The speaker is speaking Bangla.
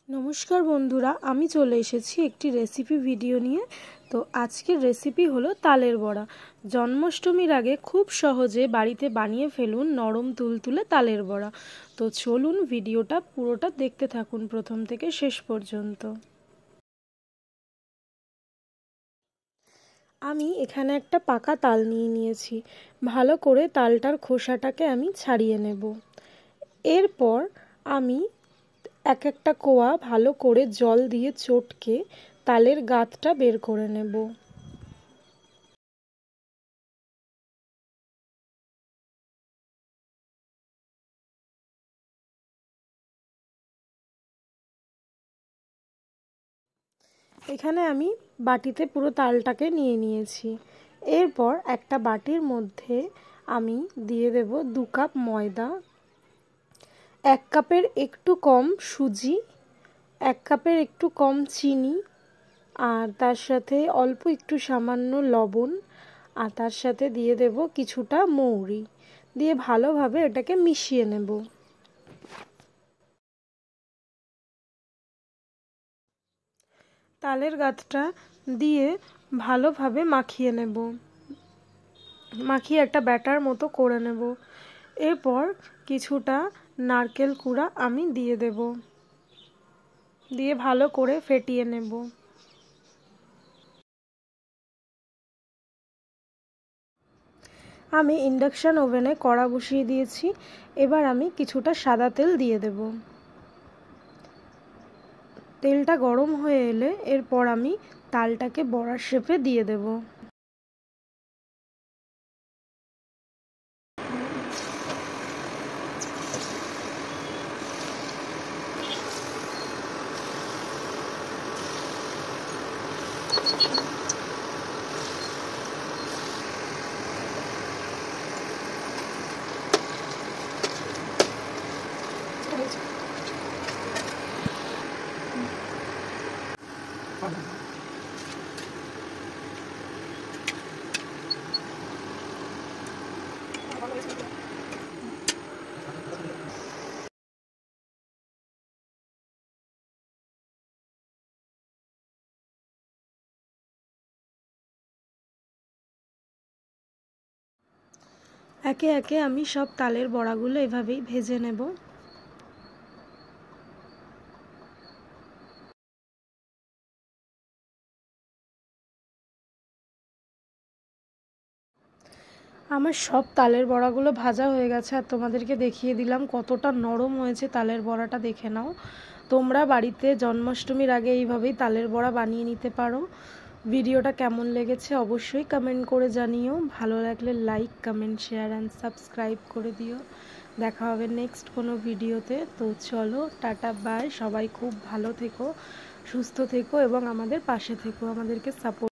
নমস্কার বন্ধুরা, আমি চলে এসেছি একটি রেসিপি ভিডিও নিয়ে। তো আজকের রেসিপি হলো তালের বড়া। জন্মাষ্টমীর আগে খুব সহজে বাড়িতে বানিয়ে ফেলুন নরম তুলতুলে তালের বড়া। তো চলুন ভিডিওটা পুরোটা দেখতে থাকুন প্রথম থেকে শেষ পর্যন্ত। আমি এখানে একটা পাকা তাল নিয়েছি। ভালো করে তালটার খোসাটাকে আমি ছাড়িয়ে নেব। এরপর আমি এক একটা কোয়া ভালো করে জল দিয়ে চটকে তালের গাঁতটা বের করে নেব। এখানে আমি বাটিতে পুরো তালটাকে নিয়ে নিয়েছি। এরপর একটা বাটির মধ্যে আমি দিয়ে দেব 2 কাপ ময়দা, 1 কাপের একটু কম সুজি, 1 কাপের একটু কম চিনি, আর তার সাথে অল্প একটু সামান্য লবণ, আর তার সাথে দিয়ে দেব কিছুটা মৌরি, দিয়ে ভালোভাবে এটাকে মিশিয়ে নেব। তালের গাঁতটা দিয়ে ভালোভাবে মাখিয়ে নেব, মাখিয়ে একটা ব্যাটার মতো করে নেব। এরপর কিছুটা নারকেল কুড়া আমি দিয়ে দেব, দিয়ে ভালো করে ফেটিয়ে নেব। আমি ইন্ডাকশন ওভেনে কড়া বসিয়ে দিয়েছি। এবার আমি কিছুটা সাদা তেল দিয়ে দেব। তেলটা গরম হয়ে এলে এরপর আমি তালটাকে বড়ার শেপে দিয়ে দেব। একে একে আমি সব তালের বড়াগুলো এভাবেই ভেজে নেব। আমার সব তালের বড়াগুলো ভাজা হয়ে গেছে, আর তোমাদেরকে দেখিয়ে দিলাম কতটা নরম হয়েছে তালের বড়াটা, দেখে নাও। তোমরা বাড়িতে জন্মাষ্টমীর আগে এইভাবেই তালের বড়া বানিয়ে নিতে পারো। ভিডিওটা কেমন লেগেছে অবশ্যই কমেন্ট করে জানিও। ভালো লাগলে like, comment, share and subscribe করে দিও। দেখা হবে নেক্সট কোনো ভিডিওতে। তো চলো, টাটা, বাই। সবাই খুব ভালো থেকো, সুস্থ থেকো এবং আমাদের পাশে থেকো, আমাদেরকে সাপোর্ট